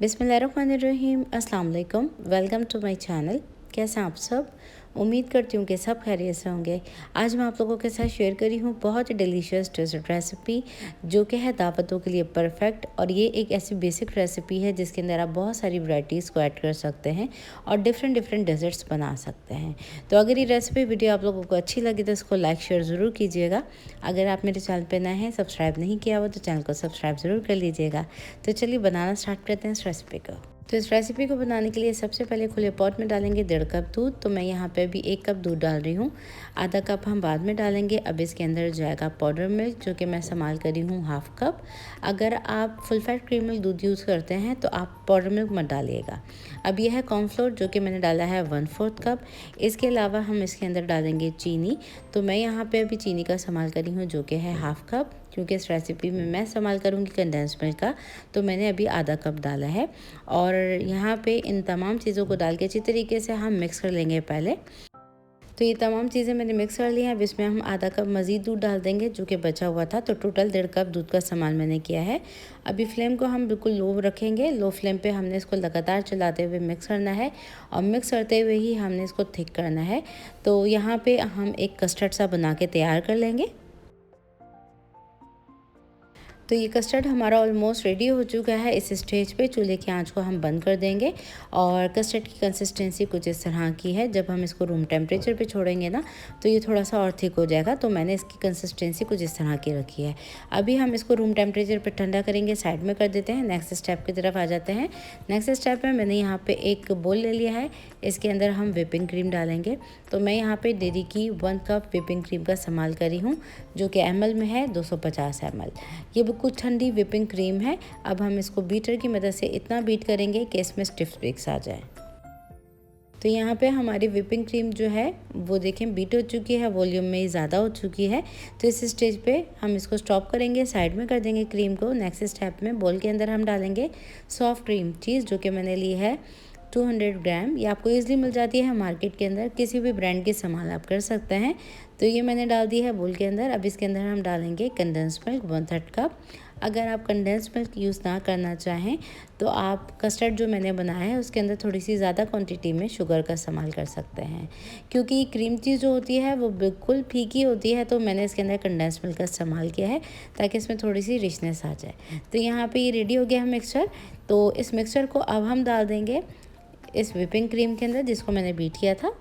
बिस्मिल्लाहिर्रहमानिर्रहीम, अस्सलाम वालेकुम। Welcome to my channel. कैसे हैं आप सब? उम्मीद करती हूँ कि सब खैरियत से होंगे। आज मैं आप लोगों के साथ शेयर करी हूँ बहुत ही डिलीशियस डेज़र्ट रेसिपी, जो कि है दावतों के लिए परफेक्ट। और ये एक ऐसी बेसिक रेसिपी है जिसके अंदर आप बहुत सारी वैरायटीज़ को ऐड कर सकते हैं और डिफरेंट डेज़र्ट्स बना सकते हैं। तो अगर ये रेसिपी वीडियो आप लोगों को अच्छी लगी तो इसको लाइक शेयर ज़रूर कीजिएगा। अगर आप मेरे चैनल पर नए हैं, सब्सक्राइब नहीं किया हुआ, तो चैनल को सब्सक्राइब ज़रूर कर लीजिएगा। तो चलिए बनाना स्टार्ट करते हैं इस रेसिपी को। तो इस रेसिपी को बनाने के लिए सबसे पहले खुले पॉट में डालेंगे 1.5 कप दूध। तो मैं यहाँ पे भी 1 कप दूध डाल रही हूँ, आधा कप हम बाद में डालेंगे। अब इसके अंदर जाएगा पाउडर मिल्क, जो कि मैं इस्तेमाल करी हूँ 1/2 कप। अगर आप फुल फैट क्रीम मिल्क दूध यूज़ करते हैं तो आप पाउडर मिल्क मत डालिएगा। अब यह है कॉर्नफ्लोर, जो कि मैंने डाला है 1/4 कप। इसके अलावा हम इसके अंदर डालेंगे चीनी। तो मैं यहाँ पे अभी चीनी का इस्तेमाल करी हूँ, जो कि है 1/2 कप, क्योंकि इस रेसिपी में मैं इस्तेमाल करूँगी कंडेंस मिल्क का, तो मैंने अभी आधा कप डाला है। और यहाँ पे इन तमाम चीज़ों को डाल के अच्छी तरीके से हम मिक्स कर लेंगे पहले। तो ये तमाम चीज़ें मैंने मिक्स कर ली हैं। अब इसमें हम आधा कप मज़ीद दूध डाल देंगे, जो कि बचा हुआ था। तो टोटल 1.5 कप दूध का इस्तेमाल मैंने किया है। अभी फ्लेम को हम बिल्कुल लो रखेंगे। लो फ्लेम पे हमने इसको लगातार चलाते हुए मिक्स करना है, और मिक्स करते हुए ही हमने इसको थिक करना है। तो यहाँ पे हम एक कस्टर्ड सा बना के तैयार कर लेंगे। तो ये कस्टर्ड हमारा ऑलमोस्ट रेडी हो चुका है। इस स्टेज पे चूल्हे की आंच को हम बंद कर देंगे, और कस्टर्ड की कंसिस्टेंसी कुछ इस तरह की है। जब हम इसको रूम टेम्परेचर पे छोड़ेंगे ना, तो ये थोड़ा सा और थिक हो जाएगा। तो मैंने इसकी कंसिस्टेंसी कुछ इस तरह की रखी है। अभी हम इसको रूम टेम्परेचर पे ठंडा करेंगे, साइड में कर देते हैं। नेक्स्ट स्टेप की तरफ आ जाते हैं। नेक्स्ट स्टेप में मैंने यहाँ पर एक बोल ले लिया है। इसके अंदर हम व्हिपिंग क्रीम डालेंगे। तो मैं यहाँ पर डेयरी की 1 कप व्हिपिंग क्रीम का इस्तेमाल करी हूँ, जो कि ml में है 250 ml। ये कुछ ठंडी व्हिपिंग क्रीम है। अब हम इसको बीटर की मदद से इतना बीट करेंगे कि इसमें स्टिफ पिक्स आ जाए। तो यहाँ पे हमारी व्हिपिंग क्रीम जो है वो देखें बीट हो चुकी है, वॉल्यूम में ज़्यादा हो चुकी है। तो इस स्टेज पे हम इसको स्टॉप करेंगे, साइड में कर देंगे क्रीम को। नेक्स्ट स्टेप में बोल के अंदर हम डालेंगे सॉफ्ट क्रीम चीज़, जो कि मैंने ली है 200 ग्राम। ये आपको ईज़िली मिल जाती है मार्केट के अंदर, किसी भी ब्रांड की इस्तेमाल आप कर सकते हैं। तो ये मैंने डाल दी है बोल के अंदर। अब इसके अंदर हम डालेंगे कंडेंस मिल्क 1/3 कप। अगर आप कंडेंस मिल्क यूज़ ना करना चाहें तो आप कस्टर्ड जो मैंने बनाया है उसके अंदर थोड़ी सी ज़्यादा क्वांटिटी में शुगर का इस्तेमाल कर सकते हैं, क्योंकि क्रीम चीज़ जो होती है वो बिल्कुल फीकी होती है। तो मैंने इसके अंदर कंडेंस मिल्क का इस्तेमाल किया है ताकि इसमें थोड़ी सी रिचनेस आ जाए। तो यहाँ पे ये रेडी हो गया है मिक्सचर। तो इस मिक्सचर को अब हम डाल देंगे इस व्हिपिंग क्रीम के अंदर, जिसको मैंने बीट किया था।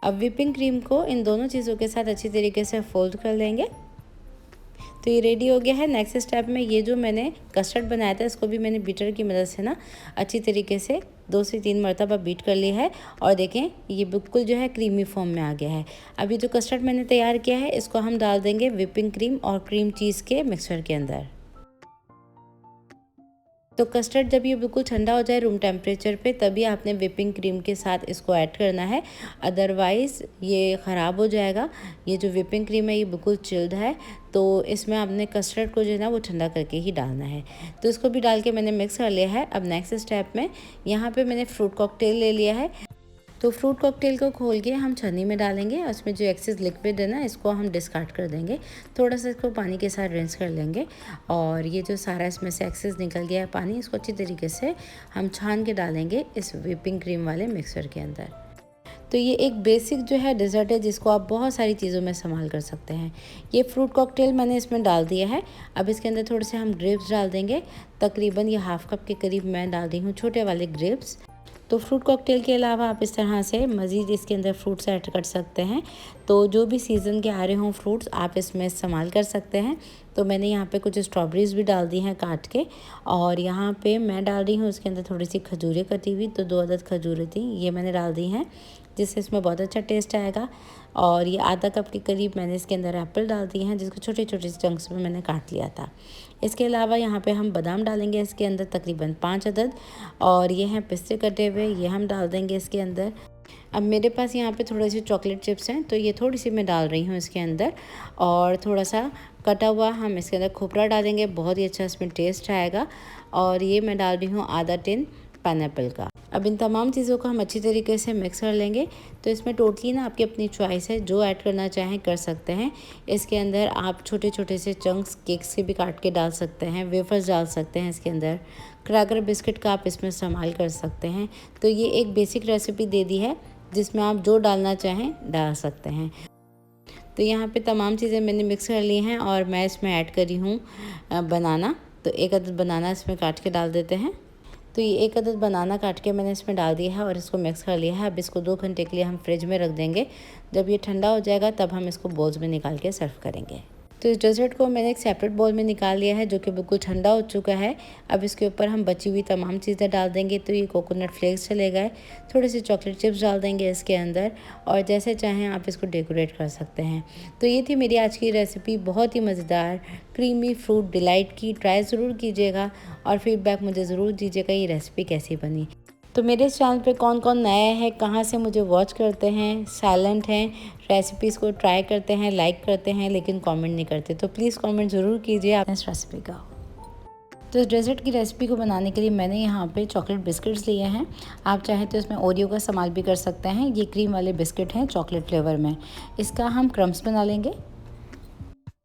अब व्हिपिंग क्रीम को इन दोनों चीज़ों के साथ अच्छी तरीके से फोल्ड कर लेंगे। तो ये रेडी हो गया है। नेक्स्ट स्टेप में ये जो मैंने कस्टर्ड बनाया था, इसको भी मैंने बीटर की मदद से ना अच्छी तरीके से 2 से 3 मरतबा बीट कर लिया है। और देखें ये बिल्कुल जो है क्रीमी फॉर्म में आ गया है। अब ये जो कस्टर्ड मैंने तैयार किया है, इसको हम डाल देंगे व्हिपिंग क्रीम और क्रीम चीज़ के मिक्सचर के अंदर। तो कस्टर्ड जब ये बिल्कुल ठंडा हो जाए रूम टेम्परेचर पे, तभी आपने व्हिपिंग क्रीम के साथ इसको ऐड करना है, अदरवाइज़ ये ख़राब हो जाएगा। ये जो व्हिपिंग क्रीम है ये बिल्कुल चिल्ड है, तो इसमें आपने कस्टर्ड को जो है ना वो ठंडा करके ही डालना है। तो इसको भी डाल के मैंने मिक्स कर लिया है। अब नेक्स्ट स्टेप में यहाँ पे मैंने फ्रूट कॉकटेल ले लिया है। तो फ्रूट कॉकटेल को खोल के हम छन्नी में डालेंगे, और इसमें जो एक्सेस लिक्विड है ना इसको हम डिस्कार्ड कर देंगे। थोड़ा सा इसको पानी के साथ रिंस कर लेंगे, और ये जो सारा इसमें से एक्सेस निकल गया है पानी, इसको अच्छी तरीके से हम छान के डालेंगे इस व्हिपिंग क्रीम वाले मिक्सर के अंदर। तो ये एक बेसिक जो है डिज़र्ट है जिसको आप बहुत सारी चीज़ों में इस्तेमाल कर सकते हैं। ये फ्रूट कॉकटेल मैंने इसमें डाल दिया है। अब इसके अंदर थोड़े से हम ग्रेप्स डाल देंगे। तकरीबन ये 1/2 कप के करीब मैं डाल रही हूँ छोटे वाले ग्रेप्स। तो फ्रूट कॉकटेल के अलावा आप इस तरह से मज़ीद इसके अंदर फ्रूट्स ऐड कर सकते हैं। तो जो भी सीज़न के आ रहे हों फ्रूट्स आप इसमें इस्तेमाल कर सकते हैं। तो मैंने यहाँ पे कुछ स्ट्रॉबेरीज़ भी डाल दी हैं काट के, और यहाँ पे मैं डाल रही हूँ इसके अंदर थोड़ी सी खजूरें कटी हुई। तो 2 अदद खजूरें थी, ये मैंने डाल दी हैं, जिससे इसमें बहुत अच्छा टेस्ट आएगा। और ये आधा कप के करीब मैंने इसके अंदर एप्पल डाल दिए हैं, जिसको छोटे छोटे चंक्स में मैंने काट लिया था। इसके अलावा यहाँ पे हम बादाम डालेंगे इसके अंदर तकरीबन 5 अदद, और ये हैं पिस्ते कटे हुए, ये हम डाल देंगे इसके अंदर। अब मेरे पास यहाँ पे थोड़े से चॉकलेट चिप्स हैं, तो ये थोड़ी सी मैं डाल रही हूँ इसके अंदर, और थोड़ा सा कटा हुआ हम इसके अंदर खोपरा डालेंगे, बहुत ही अच्छा इसमें टेस्ट आएगा। और ये मैं डाल रही हूँ आधा टिन पाइनएप्पल का। अब इन तमाम चीज़ों को हम अच्छी तरीके से मिक्स कर लेंगे। तो इसमें टोटली ना आपकी अपनी चॉइस है, जो ऐड करना चाहें कर सकते हैं। इसके अंदर आप छोटे छोटे से चंक्स केक्स के भी काट के डाल सकते हैं, वेफर्स डाल सकते हैं इसके अंदर, क्रैकर बिस्किट का आप इसमें इस्तेमाल कर सकते हैं। तो ये एक बेसिक रेसिपी दे दी है जिसमें आप जो डालना चाहें डाल सकते हैं। तो यहाँ पे तमाम चीज़ें मैंने मिक्स कर ली हैं और मैं इसमें ऐड करी हूँ बनाना। तो एक अदद बनाना इसमें काट के डाल देते हैं। तो ये एक अदद बनाना काट के मैंने इसमें डाल दिया है और इसको मिक्स कर लिया है। अब इसको 2 घंटे के लिए हम फ्रिज में रख देंगे। जब ये ठंडा हो जाएगा तब हम इसको बोल्स में निकाल के सर्व करेंगे। तो इस डेजर्ट को मैंने एक सेपरेट बाउल में निकाल लिया है जो कि बिल्कुल ठंडा हो चुका है। अब इसके ऊपर हम बची हुई तमाम चीज़ें डाल देंगे। तो ये कोकोनट फ्लेक्स चले गए, थोड़े से चॉकलेट चिप्स डाल देंगे इसके अंदर और जैसे चाहें आप इसको डेकोरेट कर सकते हैं। तो ये थी मेरी आज की रेसिपी, बहुत ही मज़ेदार क्रीमी फ्रूट डिलाइट की। ट्राई ज़रूर कीजिएगा और फीडबैक मुझे ज़रूर दीजिएगा ये रेसिपी कैसी बनी। तो मेरे इस चैनल पे कौन कौन नया है, कहाँ से मुझे वॉच करते हैं, साइलेंट हैं, रेसिपीज़ को ट्राई करते हैं, लाइक करते हैं लेकिन कमेंट नहीं करते, तो प्लीज़ कमेंट ज़रूर कीजिए आप इस रेसिपी का। तो इस डेजर्ट की रेसिपी को बनाने के लिए मैंने यहाँ पे चॉकलेट बिस्किट्स लिए हैं। आप चाहें तो इसमें ओरियो का इस्तेमाल भी कर सकते हैं। ये क्रीम वाले बिस्किट हैं चॉकलेट फ्लेवर में। इसका हम क्रम्स बना लेंगे।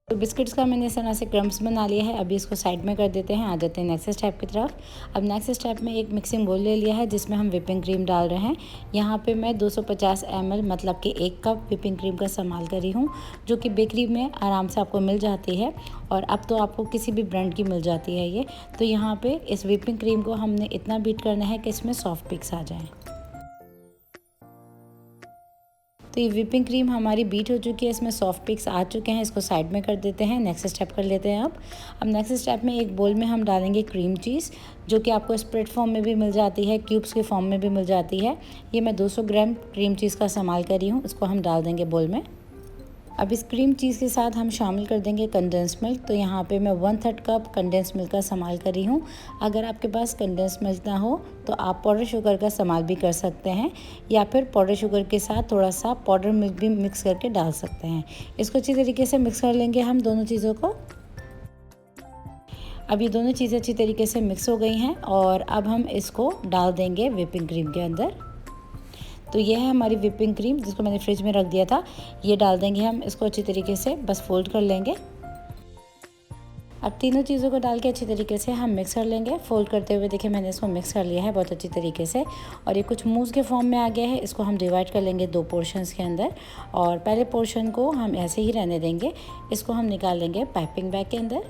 तो बिस्किट्स का मैंने इस तरह से क्रम्स बना लिया है। अभी इसको साइड में कर देते हैं। आ जाते हैं नेक्स्ट स्टेप की तरफ। अब नेक्स्ट स्टेप में एक मिक्सिंग बोल ले लिया है जिसमें हम व्हिपिंग क्रीम डाल रहे हैं। यहाँ पे मैं 250 ml मतलब कि 1 कप व्हिपिंग क्रीम का इस्तेमाल करी हूँ, जो कि बेकरी में आराम से आपको मिल जाती है और अब तो आपको किसी भी ब्रांड की मिल जाती है ये। तो यहाँ पर इस व्हिपिंग क्रीम को हमने इतना बीट करना है कि इसमें सॉफ्ट पिक्स आ जाएँ। तो ये व्हिपिंग क्रीम हमारी बीट हो चुकी है, इसमें सॉफ्ट पिक्स आ चुके हैं। इसको साइड में कर देते हैं। नेक्स्ट स्टेप कर लेते हैं। अब नेक्स्ट स्टेप में एक बोल में हम डालेंगे क्रीम चीज़, जो कि आपको स्प्रेड फॉर्म में भी मिल जाती है, क्यूब्स के फॉर्म में भी मिल जाती है। ये मैं 200 ग्राम क्रीम चीज़ का इस्तेमाल करी हूँ। इसको हम डाल देंगे बोल में। अब इस क्रीम चीज़ के साथ हम शामिल कर देंगे कंडेंस मिल्क। तो यहाँ पे मैं 1/3 कप कंडेंस मिल्क का इस्तेमाल करी हूँ। अगर आपके पास कंडेंस मिल्क ना हो तो आप पाउडर शुगर का इस्तेमाल भी कर सकते हैं या फिर पाउडर शुगर के साथ थोड़ा सा पाउडर मिल्क भी मिक्स करके डाल सकते हैं। इसको अच्छी तरीके से मिक्स कर लेंगे हम दोनों चीज़ों को। अब ये दोनों चीज़ें अच्छी तरीके से मिक्स हो गई हैं और अब हम इसको डाल देंगे व्हिपिंग क्रीम के अंदर। तो ये है हमारी व्हिपिंग क्रीम जिसको मैंने फ्रिज में रख दिया था। ये डाल देंगे हम इसको अच्छी तरीके से, बस फोल्ड कर लेंगे। अब तीनों चीज़ों को डाल के अच्छी तरीके से हम मिक्स कर लेंगे। फोल्ड करते हुए देखिए मैंने इसको मिक्स कर लिया है बहुत अच्छी तरीके से और ये कुछ मूस के फॉर्म में आ गया है। इसको हम डिवाइड कर लेंगे 2 पोर्शंस के अंदर और पहले पोर्शन को हम ऐसे ही रहने देंगे। इसको हम निकाल लेंगे पाइपिंग बैग के अंदर।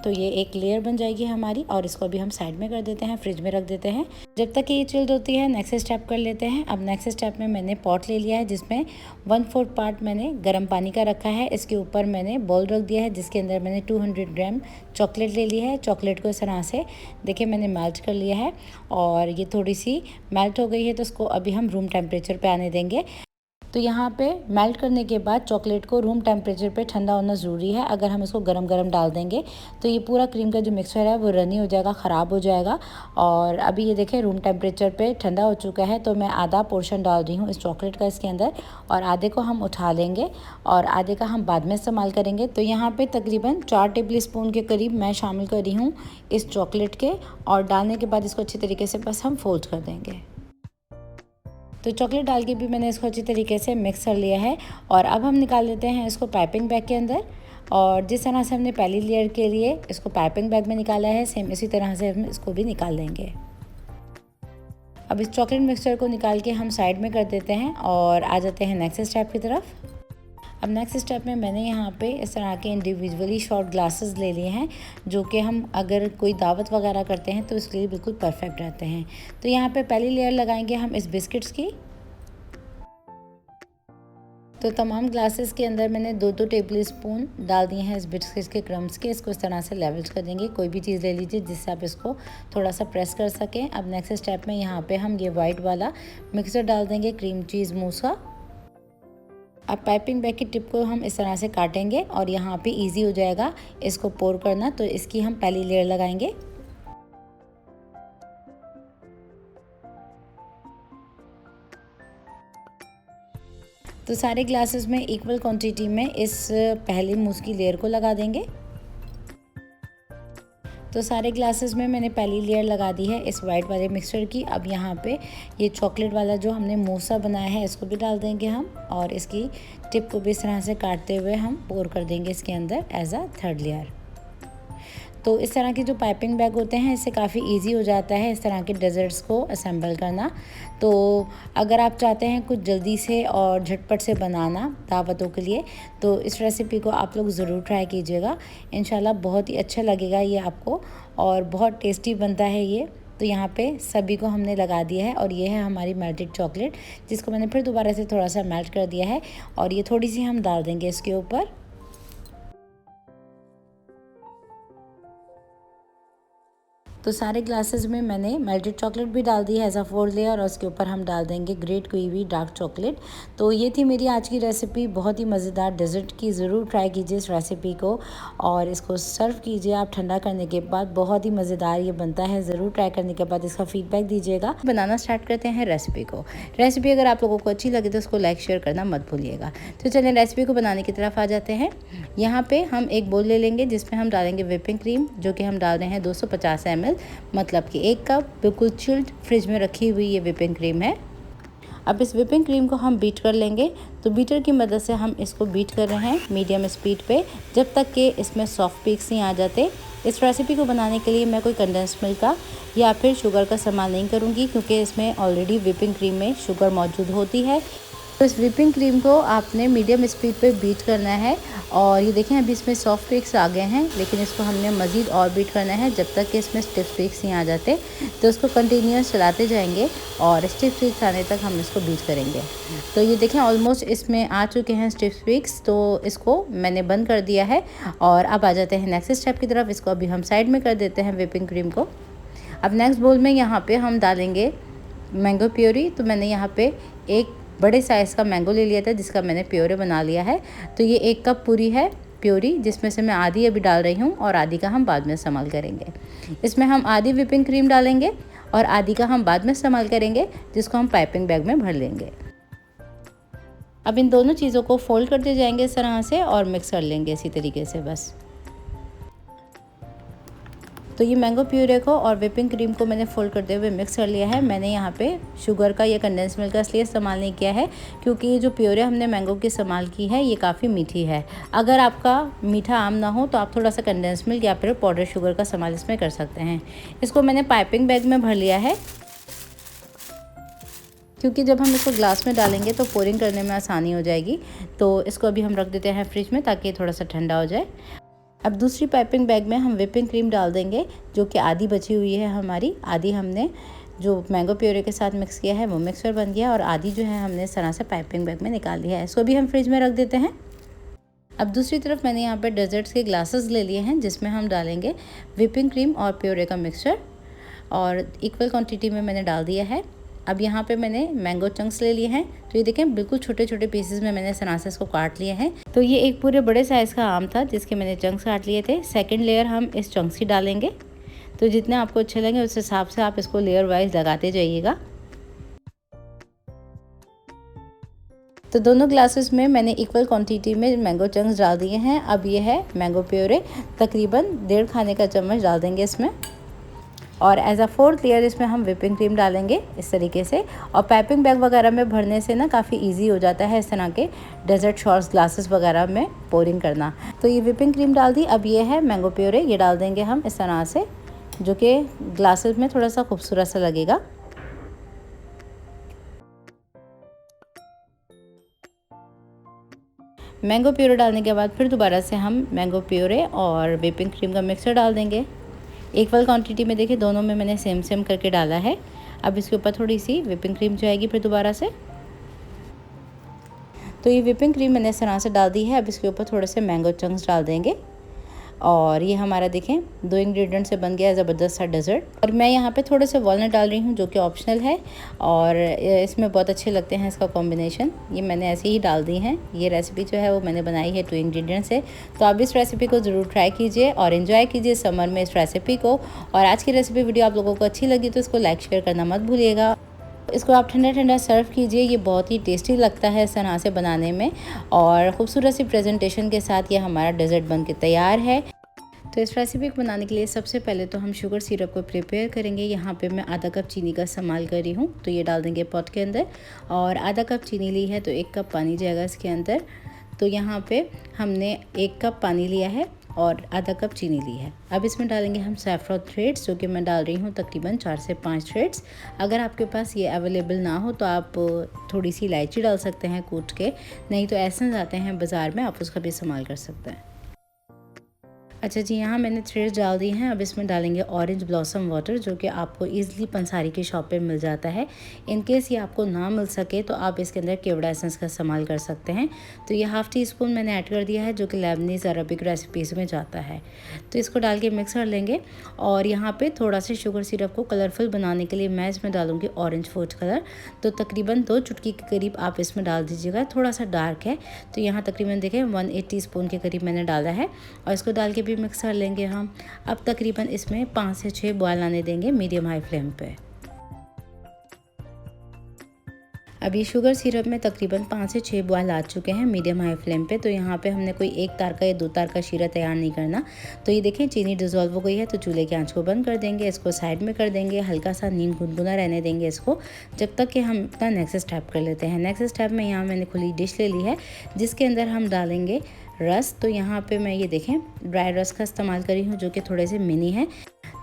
तो ये एक लेयर बन जाएगी हमारी और इसको अभी हम साइड में कर देते हैं, फ्रिज में रख देते हैं जब तक कि ये चिल्ड होती है। नेक्स्ट स्टेप कर लेते हैं। अब नेक्स्ट स्टेप में मैंने पॉट ले लिया है जिसमें 1/4 पार्ट मैंने गर्म पानी का रखा है। इसके ऊपर मैंने बॉल रख दिया है जिसके अंदर मैंने 200 ग्राम चॉकलेट ले ली है। चॉकलेट को इस तरह से देखिए मैंने मेल्ट कर लिया है और ये थोड़ी सी मेल्ट हो गई है। तो इसको अभी हम रूम टेम्परेचर पे आने देंगे। तो यहाँ पे मेल्ट करने के बाद चॉकलेट को रूम टेम्परेचर पे ठंडा होना ज़रूरी है। अगर हम इसको गरम गरम डाल देंगे तो ये पूरा क्रीम का जो मिक्सचर है वो रनी हो जाएगा, ख़राब हो जाएगा। और अभी ये देखें रूम टेम्परेचर पे ठंडा हो चुका है। तो मैं आधा पोर्शन डाल रही हूँ इस चॉकलेट का इसके अंदर और आधे को हम उठा लेंगे और आधे का हम बाद में इस्तेमाल करेंगे। तो यहाँ पर तकरीबन 4 टेबल स्पून के करीब मैं शामिल कर रही हूँ इस चॉकलेट के और डालने के बाद इसको अच्छी तरीके से बस हम फोल्ड कर देंगे। तो चॉकलेट डाल के भी मैंने इसको अच्छी तरीके से मिक्स कर लिया है और अब हम निकाल लेते हैं इसको पाइपिंग बैग के अंदर। और जिस तरह से हमने पहली लेयर के लिए इसको पाइपिंग बैग में निकाला है सेम इसी तरह से हम इसको भी निकाल लेंगे। अब इस चॉकलेट मिक्सचर को निकाल के हम साइड में कर देते हैं और आ जाते हैं नेक्स्ट स्टेप की तरफ। अब नेक्स्ट स्टेप में मैंने यहाँ पे इस तरह के इंडिविजुअली शॉर्ट ग्लासेस ले लिए हैं जो कि हम अगर कोई दावत वगैरह करते हैं तो इसके लिए बिल्कुल परफेक्ट रहते हैं। तो यहाँ पे पहली लेयर लगाएंगे हम इस बिस्किट्स की। तो तमाम ग्लासेस के अंदर मैंने 2-2 टेबल स्पून डाल दिए हैं इस बिस्किट्स के क्रम्स के। इसको इस तरह से लेवल्स कर देंगे। कोई भी चीज़ ले लीजिए जिससे आप इसको थोड़ा सा प्रेस कर सकें। अब नेक्स्ट स्टेप में यहाँ पे हम ये वाइट वाला मिक्सर डाल देंगे क्रीम चीज़ मूस का। अब पाइपिंग बैग की टिप को हम इस तरह से काटेंगे और यहाँ पे इजी हो जाएगा इसको पोर करना। तो इसकी हम पहली लेयर लगाएंगे। तो सारे ग्लासेस में इक्वल क्वांटिटी में इस पहली मूस की लेयर को लगा देंगे। तो सारे ग्लासेस में मैंने पहली लेयर लगा दी है इस वाइट वाले मिक्सचर की। अब यहाँ पे ये चॉकलेट वाला जो हमने मूसा बनाया है इसको भी डाल देंगे हम, और इसकी टिप को भी इस तरह से काटते हुए हम पोर कर देंगे इसके अंदर एज अ थर्ड लेयर। तो इस तरह के जो पाइपिंग बैग होते हैं इससे काफ़ी इजी हो जाता है इस तरह के डेजर्ट्स को असेंबल करना। तो अगर आप चाहते हैं कुछ जल्दी से और झटपट से बनाना दावतों के लिए, तो इस रेसिपी को आप लोग ज़रूर ट्राई कीजिएगा। इंशाल्लाह बहुत ही अच्छा लगेगा ये आपको, और बहुत टेस्टी बनता है ये। तो यहाँ पे सभी को हमने लगा दिया है, और ये है हमारी मेल्टेड चॉकलेट जिसको मैंने फिर दोबारा से थोड़ा सा मेल्ट कर दिया है, और ये थोड़ी सी हम डाल देंगे इसके ऊपर। तो सारे ग्लासेस में मैंने मेल्टेड चॉकलेट भी डाल दी है एज अ फोर्थ लेयर, और उसके ऊपर हम डाल देंगे ग्रेट किवी डार्क चॉकलेट। तो ये थी मेरी आज की रेसिपी, बहुत ही मज़ेदार डेजर्ट की। ज़रूर ट्राई कीजिए इस रेसिपी को, और इसको सर्व कीजिए आप ठंडा करने के बाद। बहुत ही मज़ेदार ये बनता है, ज़रूर ट्राई करने के बाद इसका फीडबैक दीजिएगा। बनाना स्टार्ट करते हैं रेसिपी को। रेसिपी अगर आप लोगों को अच्छी लगे तो उसको लाइक शेयर करना मत भूलिएगा। तो चलिए रेसिपी को बनाने की तरफ आ जाते हैं। यहाँ पर हम एक बोल ले लेंगे जिसमें हम डालेंगे व्हिपिंग क्रीम, जो कि हम डाल रहे हैं 250 ml, मतलब कि 1 कप बिल्कुल चिल्ड फ्रिज में रखी हुई ये व्हिपिंग क्रीम है। अब इस व्हिपिंग क्रीम को हम बीट कर लेंगे। तो बीटर की मदद से हम इसको बीट कर रहे हैं मीडियम स्पीड पे, जब तक कि इसमें सॉफ्ट पीक्स नहीं आ जाते। इस रेसिपी को बनाने के लिए मैं कोई कंडेंस मिल्क का या फिर शुगर का इस्तेमाल नहीं करूँगी, क्योंकि इसमें ऑलरेडी व्हिपिंग क्रीम में शुगर मौजूद होती है। तो इस व्हिपिंग क्रीम को आपने मीडियम स्पीड पे बीट करना है, और ये देखें अभी इसमें सॉफ्ट पीक्स आ गए हैं, लेकिन इसको हमने मज़ीद और बीट करना है जब तक कि इसमें स्टिफ पीक्स नहीं आ जाते। तो इसको कंटिन्यूस चलाते जाएंगे और स्टिफ पीक्स आने तक हम इसको बीट करेंगे। तो ये देखें ऑलमोस्ट इसमें आ चुके हैं स्टिफ पीक्स, तो इसको मैंने बंद कर दिया है। और अब आ जाते हैं नेक्स्ट स्टेप की तरफ। इसको अभी हम साइड में कर देते हैं व्हिपिंग क्रीम को। अब नेक्स्ट बोल में यहाँ पर हम डालेंगे मैंगो प्योरी। तो मैंने यहाँ पर एक बड़े साइज़ का मैंगो ले लिया था जिसका मैंने प्योरे बना लिया है। तो ये 1 कप पूरी है प्योरी, जिसमें से मैं आधी अभी डाल रही हूँ और आधी का हम बाद में इस्तेमाल करेंगे। इसमें हम आधी व्हिपिंग क्रीम डालेंगे और आधी का हम बाद में इस्तेमाल करेंगे, जिसको हम पाइपिंग बैग में भर लेंगे। अब इन दोनों चीज़ों को फोल्ड करते जाएंगे इस तरह से और मिक्स कर लेंगे इसी तरीके से बस। तो ये मैंगो प्यूरे को और व्हिपिंग क्रीम को मैंने फोल्ड करते हुए मिक्स कर लिया है। मैंने यहाँ पे शुगर का या कंडेंस मिल्क का इसलिए इस्तेमाल नहीं किया है क्योंकि ये जो प्योरे हमने मैंगो की इस्तेमाल की है ये काफ़ी मीठी है। अगर आपका मीठा आम ना हो तो आप थोड़ा सा कंडेंस मिल्क या फिर पाउडर शुगर का इस्तेमाल इसमें कर सकते हैं। इसको मैंने पाइपिंग बैग में भर लिया है क्योंकि जब हम इसको ग्लास में डालेंगे तो पोरिंग करने में आसानी हो जाएगी। तो इसको अभी हम रख देते हैं फ्रिज में ताकि थोड़ा सा ठंडा हो जाए। अब दूसरी पाइपिंग बैग में हम व्हिपिंग क्रीम डाल देंगे, जो कि आधी बची हुई है हमारी। आधी हमने जो मैंगो प्योरे के साथ मिक्स किया है वो मिक्सर बन गया, और आधी जो है हमने इस तरह से पाइपिंग बैग में निकाल लिया है। इसको भी हम फ्रिज में रख देते हैं। अब दूसरी तरफ मैंने यहाँ पे डेजर्ट्स के ग्लासेस ले लिए हैं जिसमें हम डालेंगे व्हिपिंग क्रीम और प्योरे का मिक्सचर, और इक्वल क्वांटिटी में मैंने डाल दिया है। अब यहाँ पे मैंने मैंगो चंक्स ले लिए हैं। तो ये देखें बिल्कुल छोटे छोटे पीसेस में मैंने इस तरह से इसको काट लिए हैं। तो ये एक पूरे बड़े साइज़ का आम था जिसके मैंने चंक्स काट लिए थे। सेकंड लेयर हम इस चंक्स की डालेंगे। तो जितने आपको अच्छे लगे उस हिसाब से आप इसको लेयर वाइज लगाते जाइएगा। तो दोनों ग्लासेस में मैंने इक्वल क्वांटिटी में मैंगो चंक्स डाल दिए हैं। अब ये है मैंगो प्योरे, तकरीबन 1.5 खाने का चम्मच डाल देंगे इसमें, और एज अ फोर्थ लेयर इसमें हम व्हिपिंग क्रीम डालेंगे इस तरीके से। और पाइपिंग बैग वगैरह में भरने से ना काफ़ी इजी हो जाता है इस तरह के डेजर्ट शॉर्ट्स ग्लासेस वगैरह में पोरिंग करना। तो ये व्हिपिंग क्रीम डाल दी। अब ये है मैंगो प्योरे, ये डाल देंगे हम इस तरह से, जो कि ग्लासेस में थोड़ा सा खूबसूरत सा लगेगा। मैंगो प्योरे डालने के बाद फिर दोबारा से हम मैंगो प्योरे और व्हिपिंग क्रीम का मिक्सचर डाल देंगे इक्वल क्वांटिटी में। देखिए दोनों में मैंने सेम सेम करके डाला है। अब इसके ऊपर थोड़ी सी व्हिपिंग क्रीम जो आएगी फिर दोबारा से। तो ये व्हिपिंग क्रीम मैंने इस तरह से डाल दी है। अब इसके ऊपर थोड़े से मैंगो चंक्स डाल देंगे, और ये हमारा देखें 2 इंग्रेडिएंट से बन गया ज़बरदस्त सा डेजर्ट। और मैं यहाँ पे थोड़े से वॉलनट डाल रही हूँ जो कि ऑप्शनल है, और इसमें बहुत अच्छे लगते हैं इसका कॉम्बिनेशन। ये मैंने ऐसे ही डाल दी हैं। ये रेसिपी जो है वो मैंने बनाई है 2 इंग्रेडिएंट से। तो आप इस रेसिपी को ज़रूर ट्राई कीजिए और इन्जॉय कीजिए समर में इस रेसिपी को। और आज की रेसिपी वीडियो आप लोगों को अच्छी लगी तो इसको लाइक शेयर करना मत भूलिएगा। इसको आप ठंडा ठंडा सर्व कीजिए। ये बहुत ही टेस्टी लगता है इस तरह से बनाने में, और ख़ूबसूरत सी प्रेजेंटेशन के साथ ये हमारा डेजर्ट बन के तैयार है। तो इस रेसिपी को बनाने के लिए सबसे पहले तो हम शुगर सिरप को प्रिपेयर करेंगे। यहाँ पे मैं आधा कप चीनी का इस्तेमाल कर रही हूँ, तो ये डाल देंगे पॉट के अंदर। और आधा कप चीनी ली है तो 1 कप पानी जाएगा इसके अंदर। तो यहाँ पे हमने 1 कप पानी लिया है और आधा कप चीनी ली है। अब इसमें डालेंगे हम सैफरॉन थ्रेड्स, जो कि मैं डाल रही हूँ तकरीबन 4 से 5 थ्रेड्स। अगर आपके पास ये अवेलेबल ना हो तो आप थोड़ी सी इलायची डाल सकते हैं कूट के, नहीं तो एसेंस आते हैं बाज़ार में, आप उसका भी इस्तेमाल कर सकते हैं। अच्छा जी, यहाँ मैंने थ्रेड्स डाल दी हैं। अब इसमें डालेंगे ऑरेंज ब्लॉसम वाटर, जो कि आपको ईज़िली पंसारी की शॉप पे मिल जाता है। इन केस ये आपको ना मिल सके तो आप इसके अंदर केवड़ा एसेंस का इस्तेमाल कर सकते हैं। तो ये हाफ़ टी स्पून मैंने ऐड कर दिया है, जो कि लेबनीज़ अरबिक रेसिपीज़ में जाता है। तो इसको डाल के मिक्स कर लेंगे। और यहाँ पर थोड़ा सा शुगर सिरप को कलरफुल बनाने के लिए मैं इसमें डालूँगी ऑरेंज फूड कलर। तो तकरीबन 2 चुटकी के करीब आप इसमें डाल दीजिएगा। थोड़ा सा डार्क है, तो यहाँ तकरीबन देखें 1/8 टीस्पून के करीब मैंने डाला है। और इसको डाल के भी मिक्स कर लेंगे हम। अब तकरीबन इसमें 5 से 6 बॉयल आने देंगे मीडियम हाई फ्लेम पे। अभी शुगर सिरप में तकरीबन 5 से 6 बॉयल आ चुके हैं मीडियम हाई फ्लेम पे। तो यहाँ पे हमने कोई 1 तार का या 2 तार का शीरा तैयार नहीं करना। तो ये देखें चीनी डिज़ोल्व हो गई है, तो चूल्हे की आंच को बंद कर देंगे, इसको साइड में कर देंगे, हल्का सा नीम गुनगुना रहने देंगे इसको, जब तक कि हम अपना नेक्स्ट स्टेप कर लेते हैं। नेक्स्ट स्टेप में यहाँ मैंने खुली डिश ले ली है, जिसके अंदर हम डालेंगे रस। तो यहाँ पे मैं ये देखें ड्राई रस का इस्तेमाल कर रही हूँ, जो कि थोड़े से मिनी है।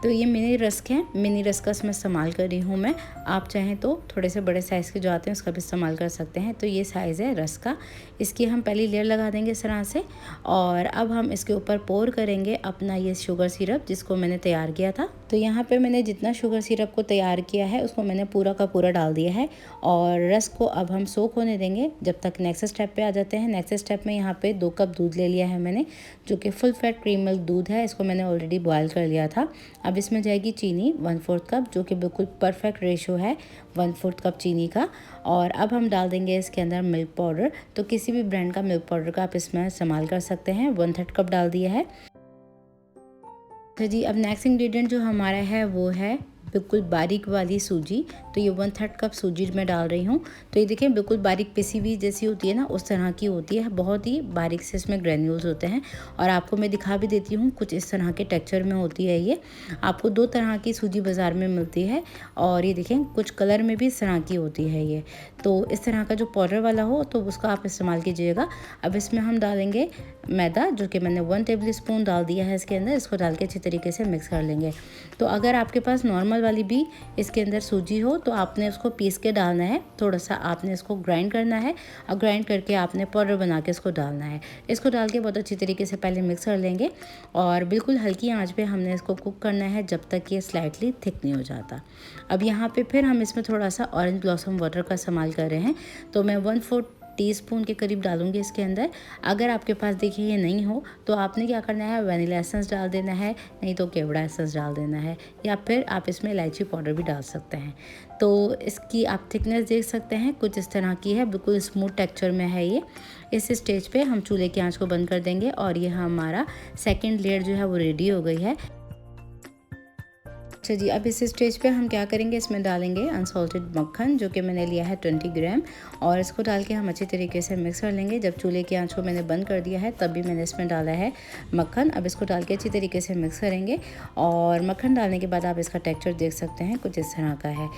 तो ये मिनी रस्क हैं, मिनी रस्क का इसमें इस्तेमाल कर रही हूँ मैं। आप चाहें तो थोड़े से बड़े साइज़ के जो आते हैं उसका भी इस्तेमाल कर सकते हैं। तो ये साइज़ है रस्क का। इसकी हम पहली लेयर लगा देंगे इस तरह से। और अब हम इसके ऊपर पोर करेंगे अपना ये शुगर सिरप, जिसको मैंने तैयार किया था। तो यहाँ पे मैंने जितना शुगर सिरप को तैयार किया है उसको मैंने पूरा का पूरा डाल दिया है। और रस्क को अब हम सोक होने देंगे जब तक नेक्स्ट स्टेप पे आ जाते हैं। नेक्स्ट स्टेप में यहाँ पे 2 कप दूध ले लिया है मैंने, जो कि फुल फैट क्रीम मिल्क दूध है। इसको मैंने ऑलरेडी बॉयल कर लिया था। अब इसमें जाएगी चीनी 1/4 कप, जो कि बिल्कुल परफेक्ट रेशो है 1/4 कप चीनी का। और अब हम डाल देंगे इसके अंदर मिल्क पाउडर। तो किसी भी ब्रांड का मिल्क पाउडर का आप इसमें इस्तेमाल कर सकते हैं। 1/3 कप डाल दिया है। तो जी अब नेक्स्ट इंग्रेडिएंट जो हमारा है वो है बिल्कुल बारीक वाली सूजी। तो ये 1/3 कप सूजी मैं डाल रही हूँ। तो ये देखें बिल्कुल बारीक पिसी हुई जैसी होती है ना, उस तरह की होती है। बहुत ही बारीक से इसमें ग्रेन्यूल्स होते हैं। और आपको मैं दिखा भी देती हूँ, कुछ इस तरह के टेक्सचर में होती है ये। आपको 2 तरह की सूजी बाज़ार में मिलती है। और ये देखें कुछ कलर में भी इस तरह की होती है ये। तो इस तरह का जो पाउडर वाला हो तो उसका आप इस्तेमाल कीजिएगा। अब इसमें हम डालेंगे मैदा, जो कि मैंने 1 टेबल स्पून डाल दिया है इसके अंदर। इसको डाल के अच्छी तरीके से मिक्स कर लेंगे। तो अगर आपके पास नॉर्मल वाली भी इसके अंदर सूजी हो तो आपने उसको पीस के डालना है। थोड़ा सा आपने इसको ग्राइंड करना है और ग्राइंड करके आपने पाउडर बना के इसको डालना है। इसको डाल के बहुत अच्छी तरीके से पहले मिक्स कर लेंगे। और बिल्कुल हल्की आंच पे हमने इसको कुक करना है जब तक ये स्लाइटली थिक नहीं हो जाता। अब यहाँ पे फिर हम इसमें थोड़ा सा ऑरेंज ब्लॉसम वाटर का इस्तेमाल कर रहे हैं। तो मैं 1/4 टीस्पून के करीब डालूंगी इसके अंदर। अगर आपके पास देखिए ये नहीं हो तो आपने क्या करना है, वनीला एसेंस डाल देना है, नहीं तो केवड़ा एसेंस डाल देना है, या फिर आप इसमें इलायची पाउडर भी डाल सकते हैं। तो इसकी आप थिकनेस देख सकते हैं, कुछ इस तरह की है, बिल्कुल स्मूथ टेक्सचर में है ये। इस स्टेज पे हम चूल्हे की आंच को बंद कर देंगे। और ये हमारा सेकेंड लेयर जो है वो रेडी हो गई है। अच्छा जी, अब इस स्टेज पे हम क्या करेंगे, इसमें डालेंगे अनसॉल्टेड मक्खन, जो कि मैंने लिया है 20 ग्राम। और इसको डाल के हम अच्छी तरीके से मिक्स कर लेंगे। जब चूल्हे की आंच को मैंने बंद कर दिया है तब भी मैंने इसमें डाला है मक्खन। अब इसको डाल के अच्छी तरीके से मिक्स करेंगे। और मक्खन डालने के बाद आप इसका टेक्सचर देख सकते हैं, कुछ इस तरह का है।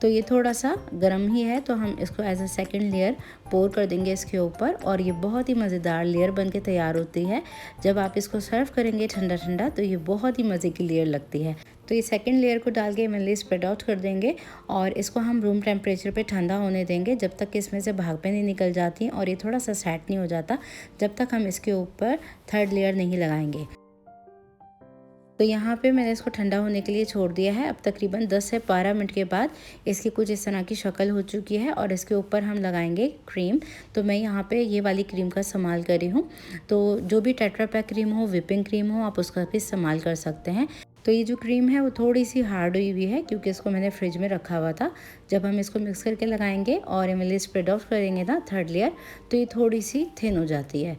तो ये थोड़ा सा गर्म ही है, तो हम इसको एज अ सेकेंड लेयर पोर कर देंगे इसके ऊपर। और ये बहुत ही मज़ेदार लेयर बन के तैयार होती है। जब आप इसको सर्व करेंगे ठंडा ठंडा तो ये बहुत ही मज़े की लेयर लगती है। तो ये सेकेंड लेयर को डाल के इवनली स्प्रेड आउट कर देंगे। और इसको हम रूम टेम्परेचर पे ठंडा होने देंगे जब तक कि इसमें से भापें नहीं निकल जाती और ये थोड़ा सा सेट नहीं हो जाता, जब तक हम इसके ऊपर थर्ड लेयर नहीं लगाएंगे। तो यहाँ पे मैंने इसको ठंडा होने के लिए छोड़ दिया है। अब तकरीबन 10 से 12 मिनट के बाद इसकी कुछ इस तरह की शक्ल हो चुकी है। और इसके ऊपर हम लगाएंगे क्रीम। तो मैं यहाँ पे ये वाली क्रीम का इस्तेमाल कर रही हूँ। तो जो भी टेट्रा पैक क्रीम हो, विपिंग क्रीम हो, आप उसका भी इस्तेमाल कर सकते हैं। तो ये जो क्रीम है वो थोड़ी सी हार्ड हुई हुई है, क्योंकि इसको मैंने फ्रिज में रखा हुआ था। जब हम इसको मिक्स करके लगाएंगे और इवनली स्प्रेड आउट करेंगे ना थर्ड लेयर, तो ये थोड़ी सी थिन हो जाती है।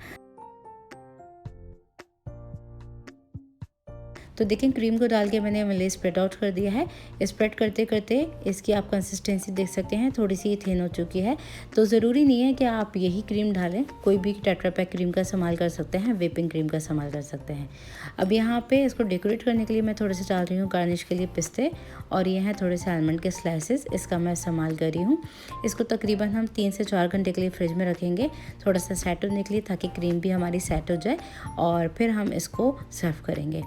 तो देखिए क्रीम को डाल के मैंने इमली स्प्रेड आउट कर दिया है। स्प्रेड करते करते इसकी आप कंसिस्टेंसी देख सकते हैं, थोड़ी सी थिन हो चुकी है। तो ज़रूरी नहीं है कि आप यही क्रीम डालें, कोई भी टेट्रा पैक क्रीम का इस्तेमाल कर सकते हैं, व्हिपिंग क्रीम का इस्तेमाल कर सकते हैं। अब यहाँ पे इसको डेकोरेट करने के लिए मैं थोड़े से डाल रही हूँ गार्निश के लिए पिस्ते, और ये हैं थोड़े से आलमंड के स्लाइसेस, इसका मैं इस्तेमाल कर रही हूँ। इसको तकरीबन हम 3 से 4 घंटे के लिए फ्रिज में रखेंगे थोड़ा सा सेट होने के लिए, ताकि क्रीम भी हमारी सेट हो जाए, और फिर हम इसको सर्व करेंगे।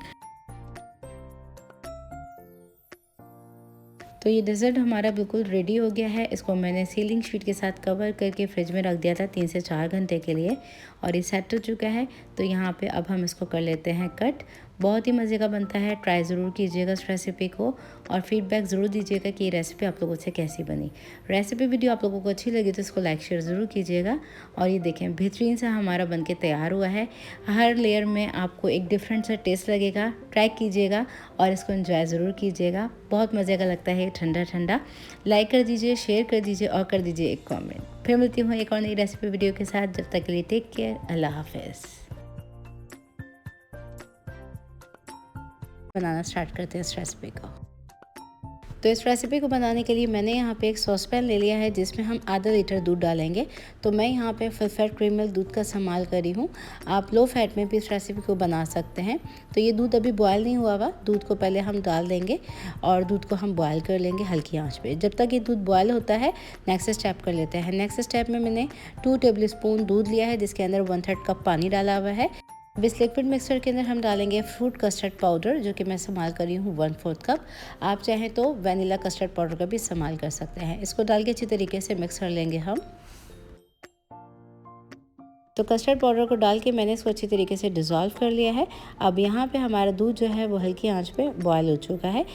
तो ये डेज़र्ट हमारा बिल्कुल रेडी हो गया है। इसको मैंने सीलिंग शीट के साथ कवर करके फ्रिज में रख दिया था 3 से 4 घंटे के लिए, और ये सेट हो चुका है। तो यहाँ पे अब हम इसको कर लेते हैं कट। बहुत ही मज़े का बनता है, ट्राई ज़रूर कीजिएगा इस रेसिपी को, और फीडबैक ज़रूर दीजिएगा कि ये रेसिपी आप लोगों से कैसी बनी। रेसिपी वीडियो आप लोगों को अच्छी लगी तो इसको लाइक शेयर ज़रूर कीजिएगा। और ये देखें बेहतरीन सा हमारा बनके तैयार हुआ है। हर लेयर में आपको एक डिफरेंट सा टेस्ट लगेगा, ट्राई कीजिएगा और इसको एंजॉय ज़रूर कीजिएगा। बहुत मज़े का लगता है ठंडा ठंडा। लाइक कर दीजिए, शेयर कर दीजिए और कर दीजिए एक कमेंट। फिर मिलती हूँ एक और नई रेसिपी वीडियो के साथ। जब तक के लिए टेक केयर, अल्लाह हाफिज़। बनाना स्टार्ट करते हैं इस रेसिपी को। तो इस रेसिपी को बनाने के लिए मैंने यहाँ पे एक सॉस पैन ले लिया है, जिसमें हम आधा लीटर दूध डालेंगे। तो मैं यहाँ पे फुल फैट क्रीम मिल्क दूध का इस्तेमाल कर रही हूँ। आप लो फैट में भी इस रेसिपी को बना सकते हैं। तो ये दूध अभी बॉयल नहीं हुआ हुआ, दूध को पहले हम डाल देंगे और दूध को हम बॉयल कर लेंगे हल्की आंच पे। जब तक ये दूध बॉयल होता है नेक्स्ट स्टेप कर लेते हैं। नेक्स्ट स्टेप में मैंने 2 टेबल स्पून दूध लिया है, जिसके अंदर 1/3 कप पानी डाला हुआ है। अब इस लिक्विड मिक्सचर के अंदर हम डालेंगे फ्रूट कस्टर्ड पाउडर, जो कि मैं इस्तेमाल कर रही हूँ 1/4 कप। आप चाहें तो वनीला कस्टर्ड पाउडर का भी इस्तेमाल कर सकते हैं। इसको डाल के अच्छी तरीके से मिक्स कर लेंगे हम। तो कस्टर्ड पाउडर को डाल के मैंने इसको अच्छी तरीके से डिज़ोल्व कर लिया है। अब यहाँ पे हमारा दूध जो है वो हल्की आंच पे बॉयल हो चुका है।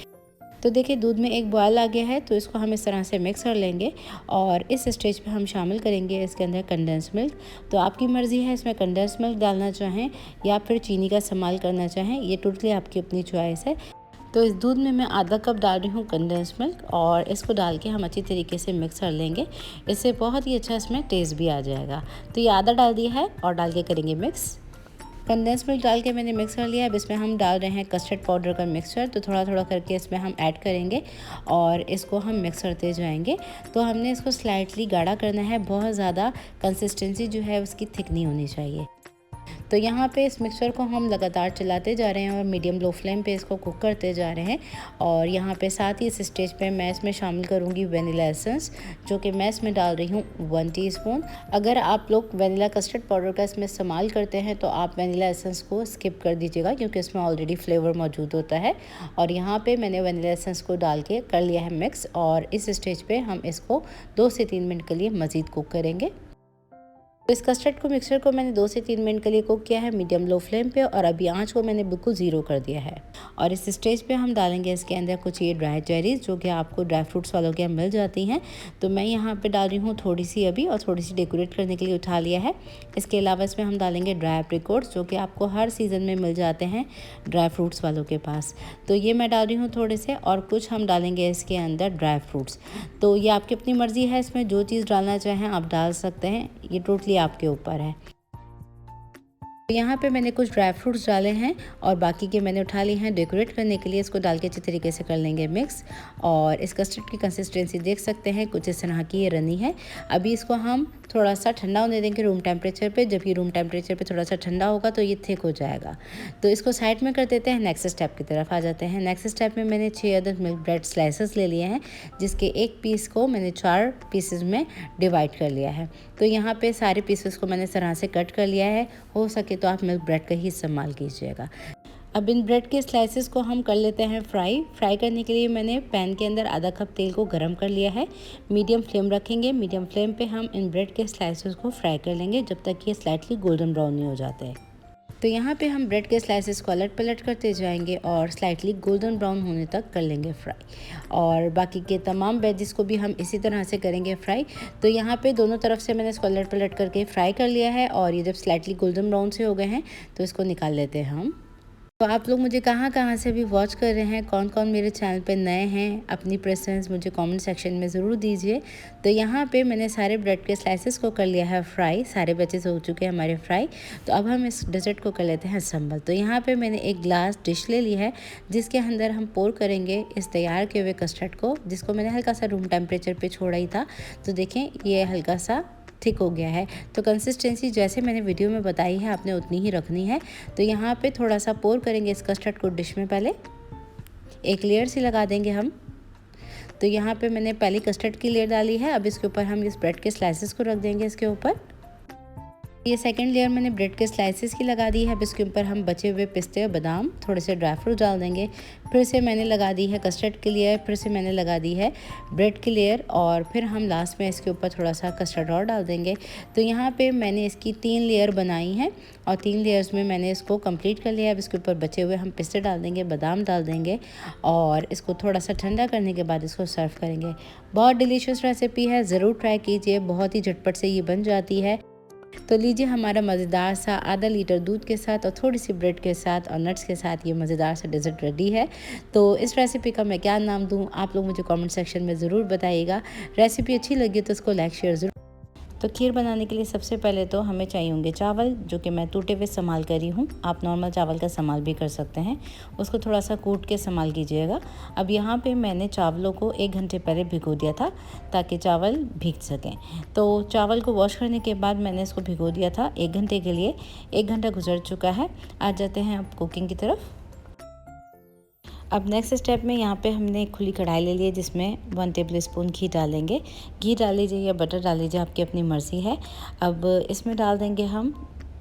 तो देखिए दूध में एक बॉयल आ गया है, तो इसको हम इस तरह से मिक्स कर लेंगे, और इस स्टेज पे हम शामिल करेंगे इसके अंदर कंडेंस मिल्क। तो आपकी मर्ज़ी है इसमें कंडेंस मिल्क डालना चाहें या फिर चीनी का इस्तेमाल करना चाहें, ये टोटली आपकी अपनी चॉइस है। तो इस दूध में मैं आधा कप डाल रही हूँ कंडेंस मिल्क, और इसको डाल के हम अच्छी तरीके से मिक्स कर लेंगे। इससे बहुत ही अच्छा इसमें टेस्ट भी आ जाएगा। तो ये आधा डाल दिया है और डाल के करेंगे मिक्स। कंडेंस मिल्क डाल के मैंने मिक्स कर लिया। अब इसमें हम डाल रहे हैं कस्टर्ड पाउडर का मिक्सचर। तो थोड़ा थोड़ा करके इसमें हम ऐड करेंगे और इसको हम मिक्स करते जाएंगे। तो हमने इसको स्लाइटली गाढ़ा करना है, बहुत ज़्यादा कंसिस्टेंसी जो है उसकी थिक नहीं होनी चाहिए। तो यहाँ पे इस मिक्सचर को हम लगातार चलाते जा रहे हैं और मीडियम लो फ्लेम पे इसको कुक करते जा रहे हैं। और यहाँ पे साथ ही इस स्टेज पे मैं इसमें शामिल करूँगी वनीला एसेंस, जो कि मैं इसमें डाल रही हूँ 1 टीस्पून। अगर आप लोग वनीला कस्टर्ड पाउडर का इसमें इस्तेमाल करते हैं तो आप वनीला एसेंस को स्किप कर दीजिएगा, क्योंकि इसमें ऑलरेडी फ्लेवर मौजूद होता है। और यहाँ पर मैंने वनीला एसेंस को डाल के कर लिया है मिक्स, और इस स्टेज पर हम इसको 2 से 3 मिनट के लिए मज़ीद कुक करेंगे। तो इस कस्टर्ड को मिक्सचर को मैंने 2 से 3 मिनट के लिए कुक किया है मीडियम लो फ्लेम पे, और अभी आंच को मैंने बिल्कुल ज़ीरो कर दिया है। और इस स्टेज पे हम डालेंगे इसके अंदर कुछ ये ड्राई चेरीज़, जो कि आपको ड्राई फ्रूट्स वालों के यहाँ मिल जाती हैं। तो मैं यहाँ पे डाल रही हूँ थोड़ी सी अभी, और थोड़ी सी डेकोरेट करने के लिए उठा लिया है। इसके अलावा इसमें हम डालेंगे ड्राई एप्रिकॉट्स, जो कि आपको हर सीज़न में मिल जाते हैं ड्राई फ्रूट्स वालों के पास। तो ये मैं डाल रही हूँ थोड़े से, और कुछ हम डालेंगे इसके अंदर ड्राई फ्रूट्स। तो ये आपकी अपनी मर्ज़ी है, इसमें जो चीज़ डालना चाहें आप डाल सकते हैं, ये टोटली आपके ऊपर है। यहाँ पे मैंने कुछ ड्राई फ्रूट्स डाले हैं और बाकी के मैंने उठा लिए हैं डेकोरेट करने के लिए। इसको डाल के अच्छी तरीके से कर लेंगे मिक्स, और इस कस्टर्ड की कंसिस्टेंसी देख सकते हैं कुछ इस तरह की ये रनी है। अभी इसको हम थोड़ा सा ठंडा होने देंगे रूम टेम्परेचर पे। जब ये रूम टेम्परेचर पे थोड़ा सा ठंडा होगा तो ये थिक हो जाएगा। तो इसको साइड में कर देते हैं, नेक्स्ट स्टेप की तरफ आ जाते हैं। नेक्स्ट स्टेप में मैंने 6 अदद मिल्क ब्रेड स्लाइसेस ले लिए हैं, जिसके एक पीस को मैंने 4 पीसेस में डिवाइड कर लिया है। तो यहाँ पे सारे पीसेस को मैंने इस तरह से कट कर लिया है। हो सके तो आप मिल्क ब्रेड का ही इस्तेमाल कीजिएगा। अब इन ब्रेड के स्लाइसेस को हम कर लेते हैं फ्राई करने के लिए मैंने पैन के अंदर आधा कप तेल को गरम कर लिया है। मीडियम फ्लेम रखेंगे। मीडियम फ्लेम पे हम इन ब्रेड के स्लाइसेस को फ्राई कर लेंगे जब तक ये स्लाइटली गोल्डन ब्राउन नहीं हो जाते हैं। तो यहाँ पे हम ब्रेड के स्लाइसेस को अलट पलट करते जाएंगे और स्लाइटली गोल्डन ब्राउन होने तक कर लेंगे फ्राई। और बाकी के तमाम वेजिस को भी हम इसी तरह से करेंगे फ्राई। तो यहाँ पे दोनों तरफ से मैंने इसको अलट पलट करके फ्राई कर लिया है, और ये जब स्लाइटली गोल्डन ब्राउन से हो गए हैं तो इसको निकाल लेते हैं हम। तो आप लोग मुझे कहाँ-कहाँ से अभी वॉच कर रहे हैं, कौन-कौन मेरे चैनल पे नए हैं, अपनी प्रेफ़रेंस मुझे कमेंट सेक्शन में ज़रूर दीजिए। तो यहाँ पे मैंने सारे ब्रेड के स्लाइसेस को कर लिया है फ्राई, सारे बैचेस हो चुके हैं हमारे फ्राई। तो अब हम इस डेज़र्ट को कर लेते हैं असम्बल। तो यहाँ पे मैंने एक ग्लास डिश ले ली है, जिसके अंदर हम पोर करेंगे इस तैयार किए हुए कस्टर्ड को, जिसको मैंने हल्का सा रूम टेम्परेचर पे छोड़ा ही था। तो देखें ये हल्का सा थिक हो गया है। तो कंसिस्टेंसी जैसे मैंने वीडियो में बताई है आपने उतनी ही रखनी है। तो यहाँ पे थोड़ा सा पोर करेंगे इस कस्टर्ड को डिश में, पहले एक लेयर सी लगा देंगे हम। तो यहाँ पे मैंने पहले कस्टर्ड की लेयर डाली है, अब इसके ऊपर हम इस ब्रेड के स्लाइसेस को रख देंगे इसके ऊपर। ये सेकंड लेयर मैंने ब्रेड के स्लाइसेस की लगा दी है। अब इसके ऊपर हम बचे हुए पिस्ते और बादाम, थोड़े से ड्राई फ्रूट डाल देंगे। फिर से मैंने लगा दी है कस्टर्ड की लेयर, फिर से मैंने लगा दी है ब्रेड की लेयर, और फिर हम लास्ट में इसके ऊपर थोड़ा सा कस्टर्ड और डाल देंगे। तो यहाँ पे मैंने इसकी 3 लेयर बनाई हैं और 3 लेयर्स में मैंने इसको कंप्लीट कर लिया। अब इसके ऊपर बचे हुए हम पिस्ते डाल देंगे, बादाम डाल देंगे और इसको थोड़ा सा ठंडा करने के बाद इसको सर्व करेंगे। बहुत डिलीशियस रेसिपी है, ज़रूर ट्राई कीजिए, बहुत ही झटपट से ये बन जाती है। तो लीजिए हमारा मज़ेदार सा आधा लीटर दूध के साथ और थोड़ी सी ब्रेड के साथ और नट्स के साथ ये मज़ेदार सा डेज़र्ट रेडी है। तो इस रेसिपी का मैं क्या नाम दूँ, आप लोग मुझे कमेंट सेक्शन में ज़रूर बताइएगा। रेसिपी अच्छी लगी तो इसको लाइक शेयर ज़रूर। तो खीर बनाने के लिए सबसे पहले तो हमें चाहिए होंगे चावल, जो कि मैं टूटे हुए इस्तेमाल करी हूँ। आप नॉर्मल चावल का इस्तेमाल भी कर सकते हैं, उसको थोड़ा सा कूट के इस्तेमाल कीजिएगा। अब यहाँ पे मैंने चावलों को 1 घंटे पहले भिगो दिया था ताकि चावल भीग सकें। तो चावल को वॉश करने के बाद मैंने इसको भिगो दिया था 1 घंटे के लिए। 1 घंटा गुजर चुका है। आ जाते हैं अब कुकिंग की तरफ। अब नेक्स्ट स्टेप में यहाँ पे हमने एक खुली कढ़ाई ले ली है, जिसमें 1 टेबल स्पून घी डालेंगे। घी डाल लीजिए या बटर डाल लीजिए, आपकी अपनी मर्ज़ी है। अब इसमें डाल देंगे हम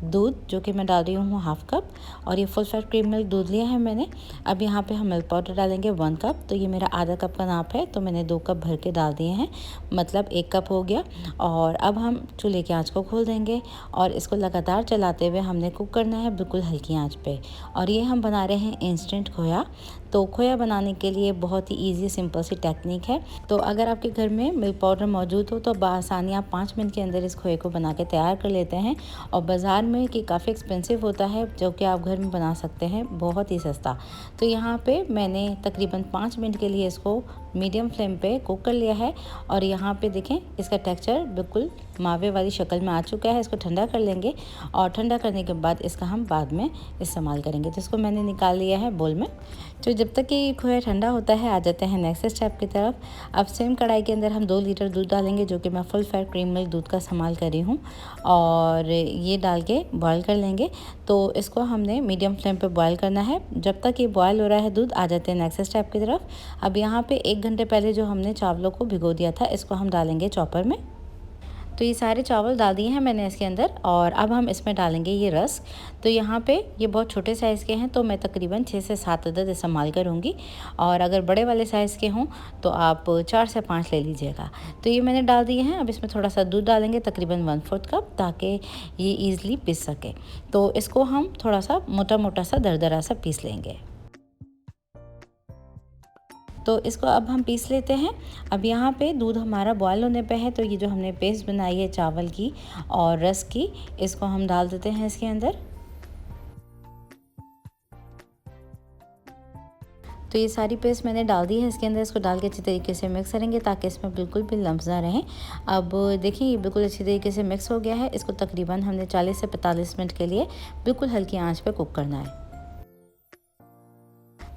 दूध, जो कि मैं डाल रही हूँ 1/2 कप, और ये फुल फैट क्रीम मिल्क दूध लिया है मैंने। अब यहाँ पे हम मिल्क पाउडर डालेंगे 1 कप। तो ये मेरा आधा कप का नाप है, तो मैंने 2 कप भर के डाल दिए हैं, मतलब 1 कप हो गया। और अब हम चूल्हे की आंच को खोल देंगे और इसको लगातार चलाते हुए हमने कुक करना है बिल्कुल हल्की आंच पे। और ये हम बना रहे हैं इंस्टेंट खोया। तो खोया बनाने के लिए बहुत ही ईजी सिंपल सी टेक्निक है। तो अगर आपके घर में मिल्क पाउडर मौजूद हो तो बआसानी आप 5 मिनट के अंदर इस खोए को बना के तैयार कर लेते हैं। और बाज़ार में कि काफ़ी एक्सपेंसिव होता है, जो कि आप घर में बना सकते हैं बहुत ही सस्ता। तो यहाँ पे मैंने तकरीबन 5 मिनट के लिए इसको मीडियम फ्लेम पे कुक कर लिया है। और यहाँ पे देखें इसका टेक्सचर बिल्कुल मावे वाली शक्ल में आ चुका है। इसको ठंडा कर लेंगे और ठंडा करने के बाद इसका हम बाद में इस्तेमाल करेंगे। तो इसको मैंने निकाल लिया है बोल में। तो जब तक कि खोया ठंडा होता है, आ जाते हैं नेक्स्ट स्टेप की तरफ। अब सेम कढ़ाई के अंदर हम 2 लीटर दूध डालेंगे, जो कि मैं फुल फैट क्रीम मिल्क दूध का इस्तेमाल कर रही हूँ, और ये डाल के बॉयल कर लेंगे। तो इसको हमने मीडियम फ्लेम पे बॉयल करना है। जब तक ये बॉयल हो रहा है दूध, आ जाते हैं नेक्स्ट स्टेप की तरफ। अब यहाँ पे 1 घंटे पहले जो हमने चावलों को भिगो दिया था, इसको हम डालेंगे चॉपर में। तो ये सारे चावल डाल दिए हैं मैंने इसके अंदर, और अब हम इसमें डालेंगे ये रस। तो यहाँ पे ये बहुत छोटे साइज़ के हैं, तो मैं तकरीबन 6 से 7 अदद इस्तेमाल करूँगी। और अगर बड़े वाले साइज़ के हों तो आप 4 से 5 ले लीजिएगा। तो ये मैंने डाल दिए हैं। अब इसमें थोड़ा सा दूध डालेंगे, तकरीबन 1/4 कप, ताकि ये ईज़िली पिस सके। तो इसको हम थोड़ा सा मोटा मोटा सा दरदरा सा पीस लेंगे। तो इसको अब हम पीस लेते हैं। अब यहाँ पे दूध हमारा बॉयल होने पे है, तो ये जो हमने पेस्ट बनाई है चावल की और रस की, इसको हम डाल देते हैं इसके अंदर। तो ये सारी पेस्ट मैंने डाल दी है इसके अंदर। इसको डाल के अच्छी तरीके से मिक्स करेंगे ताकि इसमें बिल्कुल भी लम्स ना रहें। अब देखिए ये बिल्कुल अच्छी तरीके से मिक्स हो गया है। इसको तकरीबन हमने 40 से 45 मिनट के लिए बिल्कुल हल्की आंच पे कुक करना है।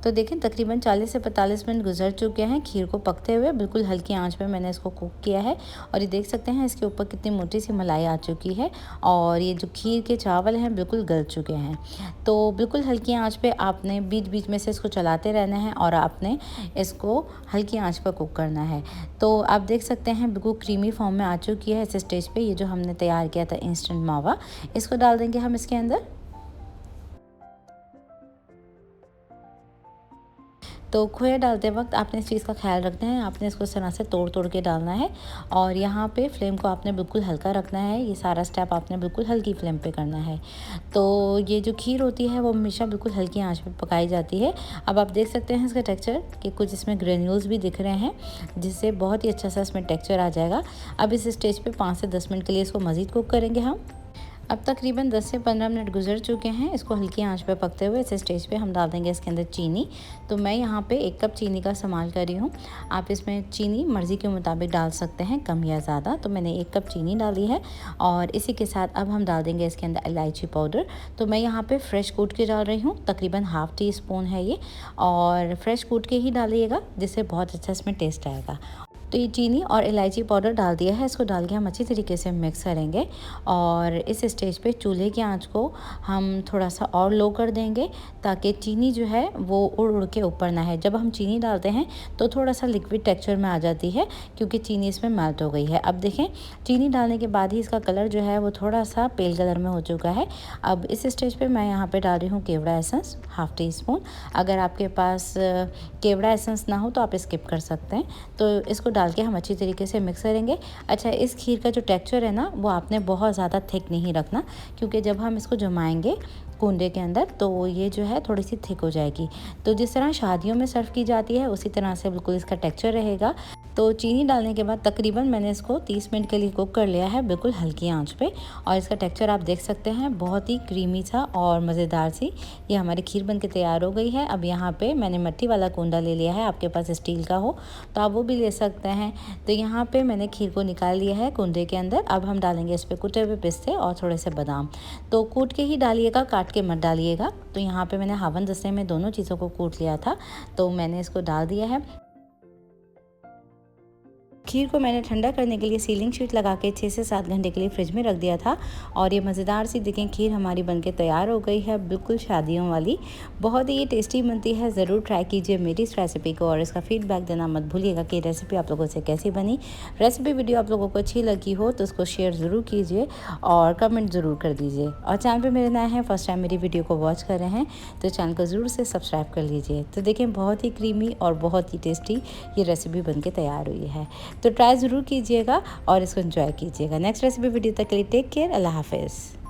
तो देखें तकरीबन 40 से 45 मिनट गुजर चुके हैं खीर को पकते हुए। बिल्कुल हल्की आंच पे मैंने इसको कुक किया है, और ये देख सकते हैं इसके ऊपर कितनी मोटी सी मलाई आ चुकी है, और ये जो खीर के चावल हैं बिल्कुल गल चुके हैं। तो बिल्कुल हल्की आंच पे आपने बीच बीच में से इसको चलाते रहना है, और आपने इसको हल्की आंच पर कुक करना है। तो आप देख सकते हैं बिल्कुल क्रीमी फॉर्म में आ चुकी है इस स्टेज पे। ये जो हमने तैयार किया था इंस्टेंट मावा, इसको डाल देंगे हम इसके अंदर। तो खोया डालते वक्त आपने इस चीज़ का ख्याल रखना है, आपने इसको इस तरह से तोड़ तोड़ के डालना है, और यहाँ पे फ्लेम को आपने बिल्कुल हल्का रखना है। ये सारा स्टेप आपने बिल्कुल हल्की फ्लेम पे करना है। तो ये जो खीर होती है वो हमेशा बिल्कुल हल्की आंच पे पकाई जाती है। अब आप देख सकते हैं इसका टेक्सचर कि कुछ इसमें ग्रेन्यूल्स भी दिख रहे हैं, जिससे बहुत ही अच्छा सा इसमें टेक्सचर आ जाएगा। अब इस स्टेज पर 5 से 10 मिनट के लिए इसको मज़ीद कुक करेंगे हम। अब तकरीबन 10 से 15 मिनट गुजर चुके हैं। इसको हल्की आंच पे पकते हुए इस स्टेज पे हम डाल देंगे इसके अंदर चीनी। तो मैं यहाँ पे 1 कप चीनी का इस्तेमाल कर रही हूँ। आप इसमें चीनी मर्ज़ी के मुताबिक डाल सकते हैं, कम या ज़्यादा। तो मैंने 1 कप चीनी डाली है और इसी के साथ अब हम डाल देंगे इसके अंदर इलायची पाउडर। तो मैं यहाँ पे फ्रेश कूट के डाल रही हूँ, तकरीबन हाफ़ टी स्पून है ये, और फ्रेश कूट के ही डालिएगा जिससे बहुत अच्छा इसमें टेस्ट आएगा। तो ये चीनी और इलायची पाउडर डाल दिया है, इसको डाल के हम अच्छी तरीके से मिक्स करेंगे और इस स्टेज पे चूल्हे की आंच को हम थोड़ा सा और लो कर देंगे ताकि चीनी जो है वो उड़ उड़ के ऊपर ना है। जब हम चीनी डालते हैं तो थोड़ा सा लिक्विड टेक्सचर में आ जाती है क्योंकि चीनी इसमें मेल्ट हो गई है। अब देखें, चीनी डालने के बाद ही इसका कलर जो है वो थोड़ा सा पेल कलर में हो चुका है। अब इस स्टेज पे मैं यहाँ पे डाल रही हूँ केवड़ा एसेंस, हाफ़ टी स्पून। अगर आपके पास केवड़ा एसेंस ना हो तो आप स्किप कर सकते हैं। तो इसको डाल के हम अच्छी तरीके से मिक्स करेंगे। अच्छा, इस खीर का जो टेक्सचर है ना वो आपने बहुत ज़्यादा थिक नहीं रखना, क्योंकि जब हम इसको जमाएंगे कूंडे के अंदर तो ये जो है थोड़ी सी थिक हो जाएगी। तो जिस तरह शादियों में सर्व की जाती है उसी तरह से बिल्कुल इसका टेक्सचर रहेगा। तो चीनी डालने के बाद तकरीबन मैंने इसको 30 मिनट के लिए कुक कर लिया है, बिल्कुल हल्की आंच पे। और इसका टेक्सचर आप देख सकते हैं, बहुत ही क्रीमी सा और मज़ेदार सी ये हमारी खीर बन के तैयार हो गई है। अब यहाँ पे मैंने मिट्टी वाला कूंडा ले लिया है, आपके पास स्टील का हो तो आप वो भी ले सकते हैं। तो यहाँ पे मैंने खीर को निकाल लिया है कूंडे के अंदर। अब हम डालेंगे इस पर कुटे हुए पिस्ते और थोड़े से बादाम। तो कूट के ही डालिएगा, काट के मत डालिएगा। तो यहाँ पे मैंने हावन दस्ते में दोनों चीज़ों को कूट लिया था, तो मैंने इसको डाल दिया है। खीर को मैंने ठंडा करने के लिए सीलिंग शीट लगा के 6 से 7 घंटे के लिए फ्रिज में रख दिया था और ये मज़ेदार सी देखें खीर हमारी बनके तैयार हो गई है, बिल्कुल शादियों वाली। बहुत ही ये टेस्टी बनती है, ज़रूर ट्राई कीजिए मेरी इस रेसिपी को और इसका फीडबैक देना मत भूलिएगा कि रेसिपी आप लोगों से कैसी बनी। रेसिपी वीडियो आप लोगों को अच्छी लगी हो तो उसको शेयर ज़रूर कीजिए और कमेंट ज़रूर कर दीजिए। और चैनल पर मेरे नए हैं, फर्स्ट टाइम मेरी वीडियो को वॉच कर रहे हैं तो चैनल को ज़रूर से सब्सक्राइब कर लीजिए। तो देखें, बहुत ही क्रीमी और बहुत ही टेस्टी ये रेसिपी बनके तैयार हुई है। तो ट्राई ज़रूर कीजिएगा और इसको एंजॉय कीजिएगा। नेक्स्ट रेसिपी वीडियो तक के लिए टेक केयर, अल्लाह हाफिज़।